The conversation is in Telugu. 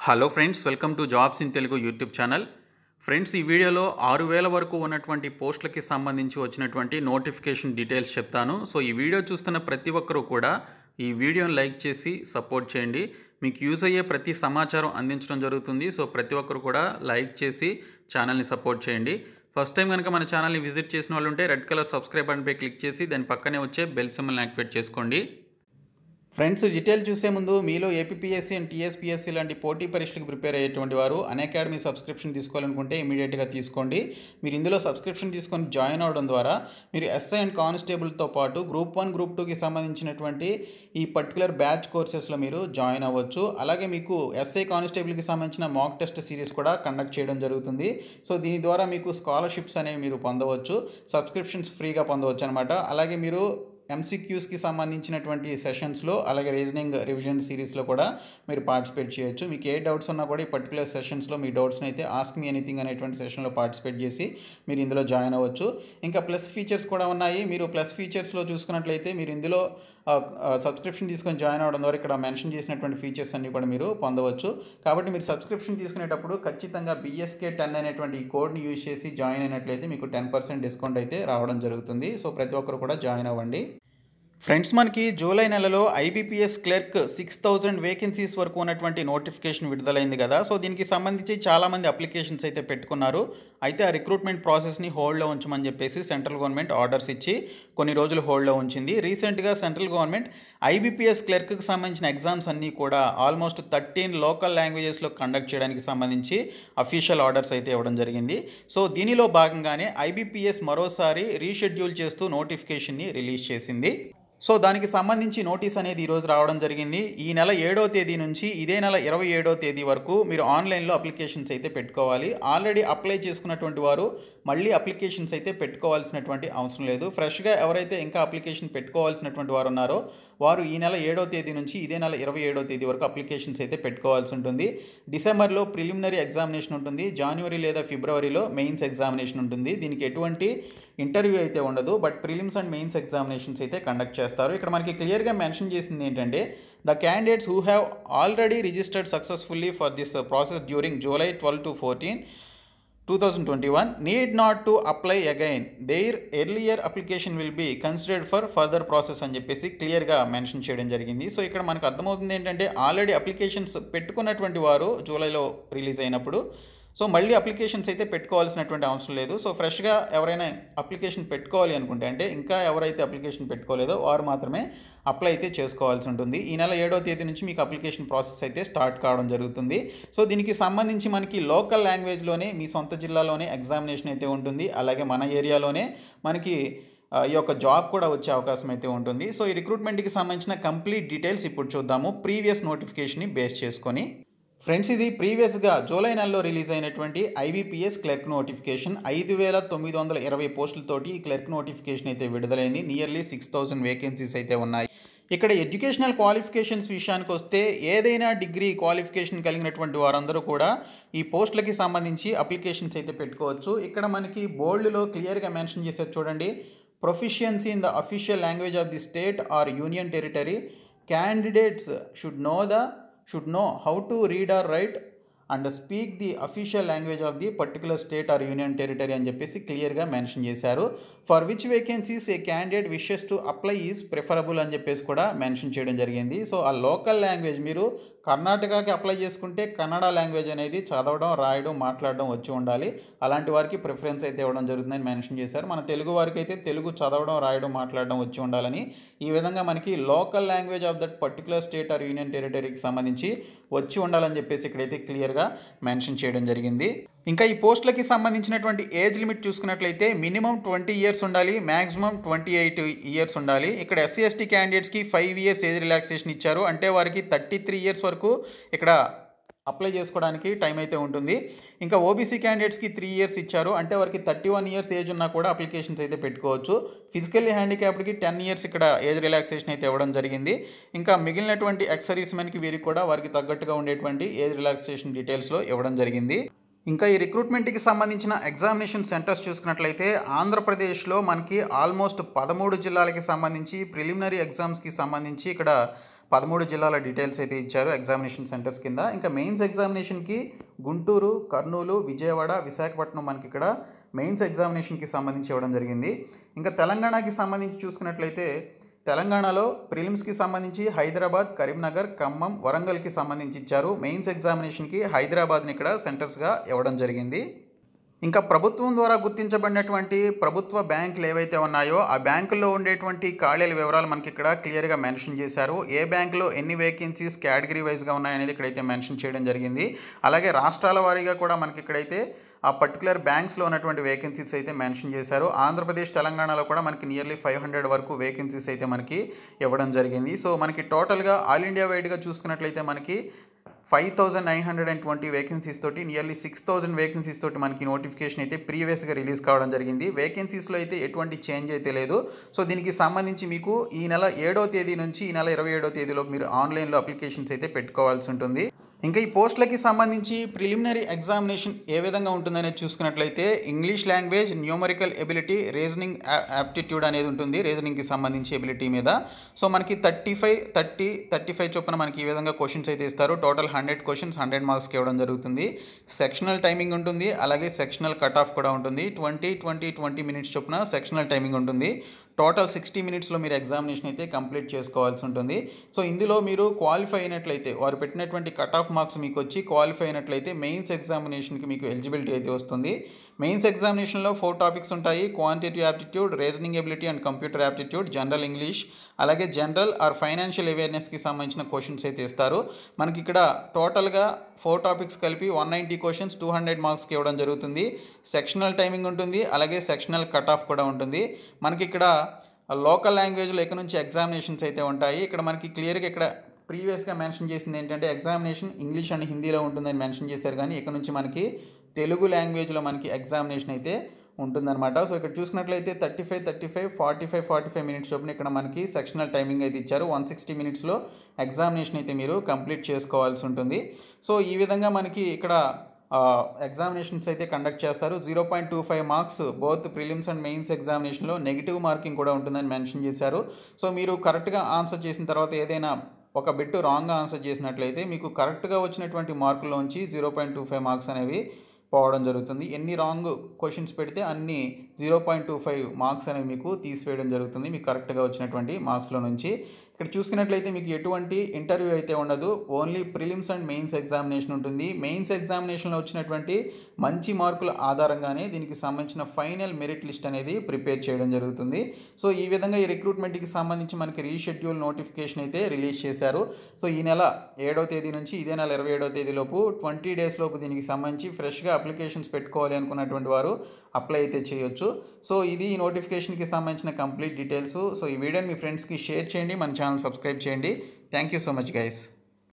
Hello friends, welcome to jobs in Telugu YouTube channel. Friends, ఈ వీడియోలో 6000 వరకు ఉన్నటువంటి పోస్టులకి సంబంధించి వచ్చినటువంటి నోటిఫికేషన్ డీటెయిల్స్ చెప్తాను. సో ఈ వీడియో చూస్తున్న ప్రతి ఒక్కరూ కూడా ఈ వీడియోని లైక్ చేసి సపోర్ట్ చేయండి. మీకు యూజ్ అయ్యే ప్రతి సమాచారం అందించడం జరుగుతుంది. సో ప్రతి ఒక్కరు కూడా లైక్ చేసి ఛానల్ని సపోర్ట్ చేయండి. ఫస్ట్ టైం కనుక మన ఛానల్ని విజిట్ చేసిన వాళ్ళు ఉంటే రెడ్ కలర్ సబ్స్క్రైబ్ బటన్పై క్లిక్ చేసి దాని పక్కనే వచ్చే బెల్ సింబల్ని యాక్టివేట్ చేసుకోండి. ఫ్రెండ్స్, డీటెయిల్ చూసే ముందు మీలో ఏపీఎస్సీ అండ్ టీఎస్పీఎస్సీ లాంటి పోటీ పరీక్షలకు ప్రిపేర్ అయ్యేటువంటి వారు అన్అకాడమీ సబ్స్క్రిప్షన్ తీసుకోవాలనుకుంటే ఇమీడియట్గా తీసుకోండి. మీరు ఇందులో సబ్స్క్రిప్షన్ తీసుకొని జాయిన్ అవ్వడం ద్వారా మీరు ఎస్ఐ అండ్ కానిస్టేబుల్తో పాటు గ్రూప్ 1, గ్రూప్ 2కి సంబంధించినటువంటి ఈ పర్టికులర్ బ్యాచ్ కోర్సెస్లో మీరు జాయిన్ అవ్వచ్చు. అలాగే మీకు ఎస్ఐ కానిస్టేబుల్కి సంబంధించిన మాక్ టెస్ట్ సిరీస్ కూడా కండక్ట్ చేయడం జరుగుతుంది. సో దీని ద్వారా మీకు స్కాలర్షిప్స్ అనేవి మీరు పొందవచ్చు, సబ్స్క్రిప్షన్స్ ఫ్రీగా పొందవచ్చు అనమాట. అలాగే మీరు ఎంసీక్యూస్కి సంబంధించినటువంటి సెషన్స్లో అలాగే రీజనింగ్ రివిజన్ సిరీస్లో కూడా మీరు పార్టిసిపేట్ చేయొచ్చు. మీకు ఏ డౌట్స్ ఉన్నా కూడా ఈ పర్టికులర్ సెషన్స్లో మీ డౌట్స్ని అయితే ఆస్క్ మీ ఎనీథింగ్ అనేటువంటి సెషన్లో పార్టిసిపేట్ చేసి మీరు ఇందులో జాయిన్ అవ్వచ్చు. ఇంకా ప్లస్ ఫీచర్స్ కూడా ఉన్నాయి. మీరు ప్లస్ ఫీచర్స్లో చూసుకున్నట్లయితే మీరు ఇందులో సబ్స్క్రిప్షన్ తీసుకొని జాయిన్ అవ్వడం ద్వారా ఇక్కడ మెన్షన్ చేసినటువంటి ఫీచర్స్ అన్నీ కూడా మీరు పొందవచ్చు. కాబట్టి మీరు సబ్స్క్రిప్షన్ తీసుకునేటప్పుడు ఖచ్చితంగా BSK10 అనేటువంటి ఈ కోడ్ని యూజ్ చేసి జాయిన్ అయినట్లయితే మీకు 10% డిస్కౌంట్ అయితే రావడం జరుగుతుంది. సో ప్రతి ఒక్కరు కూడా జాయిన్ అవ్వండి. ఫ్రెండ్స్, మనకి జూలై నెలలో IBPS క్లర్క్ 6000 వేకెన్సీస్ వరకు ఉన్నటువంటి నోటిఫికేషన్ విడుదలైంది కదా. సో దీనికి సంబంధించి చాలామంది అప్లికేషన్స్ అయితే పెట్టుకున్నారు. అయితే ఆ రిక్రూట్మెంట్ ప్రాసెస్ని హోల్డ్లో ఉంచమని చెప్పేసి సెంట్రల్ గవర్నమెంట్ ఆర్డర్స్ ఇచ్చి కొన్ని రోజులు హోల్డ్లో ఉంచింది. రీసెంట్గా సెంట్రల్ గవర్నమెంట్ IBPS క్లర్క్కి సంబంధించిన ఎగ్జామ్స్ అన్నీ కూడా ఆల్మోస్ట్ 13 లోకల్ లాంగ్వేజెస్లో కండక్ట్ చేయడానికి సంబంధించి అఫీషియల్ ఆర్డర్స్ అయితే ఇవ్వడం జరిగింది. సో దీనిలో భాగంగానే IBPS మరోసారి రీషెడ్యూల్ చేస్తూ నోటిఫికేషన్ని రిలీజ్ చేసింది. సో దానికి సంబంధించి నోటీస్ అనేది ఈరోజు రావడం జరిగింది. ఈ నెల 7వ తేదీ నుంచి ఇదే నెల 27వ తేదీ వరకు మీరు ఆన్లైన్లో అప్లికేషన్స్ అయితే పెట్టుకోవాలి. ఆల్రెడీ అప్లై చేసుకున్నటువంటి వారు మళ్ళీ అప్లికేషన్స్ అయితే పెట్టుకోవాల్సినటువంటి అవసరం లేదు. ఫ్రెష్గా ఎవరైతే ఇంకా అప్లికేషన్ పెట్టుకోవాల్సినటువంటి వారు ఉన్నారో వారు ఈ నెల 7వ తేదీ నుంచి ఇదే నెల 27వ తేదీ వరకు అప్లికేషన్స్ అయితే పెట్టుకోవాల్సి ఉంటుంది. డిసెంబర్లో ప్రిలిమినరీ ఎగ్జామినేషన్ ఉంటుంది. జనవరి లేదా ఫిబ్రవరిలో మెయిన్స్ ఎగ్జామినేషన్ ఉంటుంది. దీనికి ఎటువంటి ఇంటర్వ్యూ అయితే ఉండదు, but prelims and mains examinations అయితే కండక్ట్ చేస్తారు. ఇక్కడ మనకి క్లియర్గా మెన్షన్ చేసింది ఏంటంటే the candidates who have already registered successfully for this process during July 12 to 14, 2021 need not to apply again. Their earlier application will be considered for further process అని చెప్పేసి క్లియర్గా మెన్షన్ చేయడం జరిగింది. సో ఇక్కడ మనకు అర్థమవుతుంది ఏంటంటే ఆల్రెడీ అప్లికేషన్స్ పెట్టుకున్నటువంటి వారు జూలైలో రిలీజ్ అయినప్పుడు సో మళ్ళీ అప్లికేషన్స్ అయితే పెట్టుకోవాల్సినటువంటి అవసరం లేదు. సో ఫ్రెష్గా ఎవరైనా అప్లికేషన్ పెట్టుకోవాలి అనుకుంటే, అంటే ఇంకా ఎవరైతే అప్లికేషన్ పెట్టుకోలేదో వారు మాత్రమే అప్లై అయితే చేసుకోవాల్సి ఉంటుంది. ఈ నెల 7వ తేదీ నుంచి మీకు అప్లికేషన్ ప్రాసెస్ అయితే స్టార్ట్ కావడం జరుగుతుంది. సో దీనికి సంబంధించి మనకి లోకల్ లాంగ్వేజ్లోనే మీ సొంత జిల్లాలోనే ఎగ్జామినేషన్ అయితే ఉంటుంది. అలాగే మన ఏరియాలోనే మనకి ఈ యొక్క జాబ్ కూడా వచ్చే అవకాశం అయితే ఉంటుంది. సో ఈ రిక్రూట్మెంట్కి సంబంధించిన కంప్లీట్ డీటెయిల్స్ ఇప్పుడు చూద్దాము ప్రీవియస్ నోటిఫికేషన్ని బేస్ చేసుకొని. ఫ్రెండ్స్, ఇది ప్రీవియస్గా జూలై నెలలో రిలీజ్ అయినటువంటి IBPS క్లర్క్ నోటిఫికేషన్. 5920 పోస్టులతోటి ఈ క్లర్క్ నోటిఫికేషన్ అయితే విడుదలైంది. నియర్లీ 6000 వేకెన్సీస్ అయితే ఉన్నాయి. ఇక్కడ ఎడ్యుకేషనల్ క్వాలిఫికేషన్స్ విషయానికి వస్తే ఏదైనా డిగ్రీ క్వాలిఫికేషన్ కలిగినటువంటి వారందరూ కూడా ఈ పోస్టులకి సంబంధించి అప్లికేషన్స్ అయితే పెట్టుకోవచ్చు. ఇక్కడ మనకి బోల్డ్లో క్లియర్గా మెన్షన్ చేసేది చూడండి. Proficiency in the official language of the state or union territory. Candidates should know how to read or write and speak the official language of the particular state or union territory అని చెప్పేసి క్లియర్గా మెన్షన్ చేశారు. For which vacancies A candidate wishes to apply is preferable అని చెప్పేసి కూడా మెన్షన్ చేయడం జరిగింది. సో ఆ లోకల్ లాంగ్వేజ్ మీరు కర్ణాటకకి అప్లై చేసుకుంటే కన్నడ లాంగ్వేజ్ అనేది చదవడం, రాయడం, మాట్లాడడం వచ్చి ఉండాలి. అలాంటి వారికి ప్రిఫరెన్స్ అయితే ఇవ్వడం జరుగుతుందని మెన్షన్ చేశారు. మన తెలుగు వారికి అయితే తెలుగు చదవడం, రాయడం, మాట్లాడడం వచ్చి ఉండాలని. ఈ విధంగా మనకి local language of that particular state or union టెరిటరీకి సంబంధించి వచ్చి ఉండాలని చెప్పేసి ఇక్కడైతే క్లియర్గా మెన్షన్ చేయడం జరిగింది. ఇంకా ఈ పోస్టులకి సంబంధించినటువంటి ఏజ్ లిమిట్ చూసుకున్నట్లయితే మినిమం 20 ఇయర్స్ ఉండాలి, మ్యాక్సిమం 28 ఇయర్స్ ఉండాలి. ఇక్కడ SC/ST క్యాండిడేట్స్కి 5 ఇయర్స్ ఏజ్ రిలాక్సేషన్ ఇచ్చారు. అంటే వారికి 33 ఇయర్స్ వరకు ఇక్కడ అప్లై చేసుకోవడానికి టైం అయితే ఉంటుంది. ఇంకా OBC క్యాండిడేట్స్కి 3 ఇయర్స్ ఇచ్చారు. అంటే వారికి 31 ఇయర్స్ ఏజ్ ఉన్నా కూడా అప్లికేషన్స్ అయితే పెట్టుకోవచ్చు. ఫిజికల్లీ హ్యాండిక్యాప్డ్కి 10 ఇయర్స్ ఇక్కడ ఏజ్ రిలాక్సేషన్ అయితే ఇవ్వడం జరిగింది. ఇంకా మిగిలినటువంటి ఎక్స్ సర్వీస్ మెన్కి వీరికి కూడా వారికి తగ్గట్టుగా ఉండేటువంటి ఏజ్ రిలాక్సేషన్ డీటెయిల్స్లో ఇవ్వడం జరిగింది. ఇంకా ఈ రిక్రూట్మెంట్కి సంబంధించిన ఎగ్జామినేషన్ సెంటర్స్ చూసుకున్నట్లయితే ఆంధ్రప్రదేశ్లో మనకి ఆల్మోస్ట్ 13 జిల్లాలకి సంబంధించి ప్రిలిమినరీ ఎగ్జామ్స్కి సంబంధించి ఇక్కడ 13 జిల్లాల డీటెయిల్స్ అయితే ఇచ్చారు ఎగ్జామినేషన్ సెంటర్స్ కింద. ఇంకా మెయిన్స్ ఎగ్జామినేషన్కి గుంటూరు, కర్నూలు, విజయవాడ, విశాఖపట్నం మనకి ఇక్కడ మెయిన్స్ ఎగ్జామినేషన్కి సంబంధించి ఇవ్వడం జరిగింది. ఇంకా తెలంగాణకి సంబంధించి చూసుకున్నట్లయితే తెలంగాణలో ప్రిలిమ్స్కి సంబంధించి హైదరాబాద్, కరీంనగర్, ఖమ్మం, వరంగల్కి సంబంధించి ఇచ్చారు. మెయిన్స్ ఎగ్జామినేషన్కి హైదరాబాద్ని ఇక్కడ సెంటర్స్గా ఇవ్వడం జరిగింది. ఇంకా ప్రభుత్వం ద్వారా గుర్తించబడినటువంటి ప్రభుత్వ బ్యాంకులు ఏవైతే ఉన్నాయో ఆ బ్యాంకుల్లో ఉండేటువంటి ఖాళీల వివరాలు మనకి ఇక్కడ క్లియర్గా మెన్షన్ చేశారు. ఏ బ్యాంకులో ఎన్ని వేకెన్సీస్ కేటగిరీ వైజ్గా ఉన్నాయనేది ఇక్కడైతే మెన్షన్ చేయడం జరిగింది. అలాగే రాష్ట్రాల వారీగా కూడా మనకి ఇక్కడైతే ఆ పర్టికులర్ బ్యాంక్స్లో ఉన్నటువంటి వేకెన్సీస్ అయితే మెన్షన్ చేశారు. ఆంధ్రప్రదేశ్, తెలంగాణలో కూడా మనకి నియర్లీ 500 వరకు వేకెన్సీస్ అయితే మనకి ఇవ్వడం జరిగింది. సో మనకి టోటల్గా ఆల్ ఇండియా వైడ్గా చూసుకున్నట్లయితే మనకి 5920 వేకెన్సీస్ తోటి నియర్లీ 6000 వేకెన్సీస్ తోటి మనకి నోటిఫికేషన్ అయితే ప్రీవియస్గా రిలీజ్ కావడం జరిగింది. వేకెన్సీస్లో అయితే ఎటువంటి చేంజ్ అయితే లేదు. సో దీనికి సంబంధించి మీకు ఈ నెల 7వ తేదీ నుంచి ఈ నెల 27వ తేదీలో మీరు ఆన్లైన్లో అప్లికేషన్స్ అయితే పెట్టుకోవాల్సి ఉంటుంది. ఇంకా ఈ పోస్టులకి సంబంధించి ప్రిలిమినరీ ఎగ్జామినేషన్ ఏ విధంగా ఉంటుందనేది చూసుకున్నట్లయితే English language, numerical ability, reasoning aptitude అనేది ఉంటుంది రీజనింగ్కి సంబంధించి ఎబిలిటీ మీద. సో మనకి 35 చొప్పున మనకి ఈ విధంగా క్వశ్చన్స్ అయితే ఇస్తారు. టోటల్ 100 క్వశ్చన్స్ 100 మార్క్స్కి ఇవ్వడం జరుగుతుంది. సెక్షనల్ టైమింగ్ ఉంటుంది, అలాగే సెక్షనల్ కట్ ఆఫ్ కూడా ఉంటుంది. 20 మినిట్స్ చొప్పున సెక్షనల్ టైమింగ్ ఉంటుంది. టోటల్ 60 మినిట్స్లో మీరు ఎగ్జామినేషన్ అయితే కంప్లీట్ చేసుకోవాల్సి ఉంటుంది. సో ఇందులో మీరు క్వాలిఫై అయినట్లయితే వారు పెట్టినటువంటి కట్ ఆఫ్ మార్క్స్ మీకు వచ్చి క్వాలిఫై అయినట్లయితే మెయిన్స్ ఎగ్జామినేషన్కి మీకు ఎలిజిబిలిటీ అయితే వస్తుంది. మెయిన్స్ ఎగ్జామినేషన్లో 4 టాపిక్స్ ఉంటాయి. Quantitative aptitude, reasoning ability and computer aptitude, general English, అలాగే జనరల్ ఆర్ ఫైనాన్షియల్ అవేర్నెస్కి సంబంధించిన క్వశ్చన్స్ అయితే ఇస్తారు. మనకి ఇక్కడ టోటల్గా 4 టాపిక్స్ కలిపి 190 క్వశ్చన్స్ 200 మార్క్స్కి ఇవ్వడం జరుగుతుంది. సెక్షనల్ టైమింగ్ ఉంటుంది, అలాగే సెక్షనల్ కట్ ఆఫ్ కూడా ఉంటుంది. మనకి ఇక్కడ లోకల్ లాంగ్వేజ్లో ఇక్కడ నుంచి ఎగ్జామినేషన్స్ అయితే ఉంటాయి. ఇక్కడ మనకి క్లియర్గా ఇక్కడ ప్రీవియస్గా మెన్షన్ చేసింది ఏంటంటే ఎగ్జామినేషన్ ఇంగ్లీష్ అండ్ హిందీలో ఉంటుందని మెన్షన్ చేశారు, కానీ ఇక్కడ నుంచి మనకి తెలుగు లాంగ్వేజ్లో మనకి ఎగ్జామినేషన్ అయితే ఉంటుందన్నమాట. సో ఇక్కడ చూసుకున్నట్లయితే 35, 45 మినిట్స్ చొప్పున ఇక్కడ మనకి సెక్షనల్ టైమింగ్ అయితే ఇచ్చారు. 160 మినిట్స్లో ఎగ్జామినేషన్ అయితే మీరు కంప్లీట్ చేసుకోవాల్సి ఉంటుంది. సో ఈ విధంగా మనకి ఇక్కడ ఎగ్జామినేషన్స్ అయితే కండక్ట్ చేస్తారు. 0.25 marks both prelims and mains ఎగ్జామినేషన్లో నెగిటివ్ మార్కింగ్ కూడా ఉంటుందని మెన్షన్ చేశారు. సో మీరు కరెక్ట్గా ఆన్సర్ చేసిన తర్వాత ఏదైనా ఒక బిట్ రాంగ్గా ఆన్సర్ చేసినట్లయితే మీకు కరెక్ట్గా వచ్చినటువంటి మార్కుల్లోంచి 0.25 మార్క్స్ అనేవి పోవడం జరుగుతుంది. ఎన్ని రాంగ్ క్వశ్చన్స్ పెడితే అన్ని 0.25 మార్క్స్ అనేవి మీకు తీసివేయడం జరుగుతుంది మీకు కరెక్ట్గా వచ్చినటువంటి మార్క్స్లో నుంచి. ఇక్కడ చూసుకున్నట్లయితే మీకు ఎటువంటి ఇంటర్వ్యూ అయితే ఉండదు, only prelims and mains examination ఉంటుంది. మెయిన్స్ ఎగ్జామినేషన్లో వచ్చినటువంటి మంచి మార్కుల ఆధారంగానే దీనికి సంబంధించిన ఫైనల్ మెరిట్ లిస్ట్ అనేది ప్రిపేర్ చేయడం జరుగుతుంది. సో ఈ విధంగా ఈ రిక్రూట్మెంట్కి సంబంధించి మనకి రీషెడ్యూల్ నోటిఫికేషన్ అయితే రిలీజ్ చేశారు. సో ఈ నెల 7వ తేదీ నుంచి ఇదే నెల 27వ తేదీలోపు 20 డేస్ లోపు దీనికి సంబంధించి ఫ్రెష్గా అప్లికేషన్స్ పెట్టుకోవాలి అనుకున్నటువంటి వారు అప్లై అయితే చేయొచ్చు. సో ఇది ఈ నోటిఫికేషన్కి సంబంధించిన కంప్లీట్ డీటెయిల్స్. సో ఈ వీడియోని మీ ఫ్రెండ్స్కి షేర్ చేయండి, మన ఛానల్ సబ్స్క్రైబ్ చేయండి. Thank you so much guys.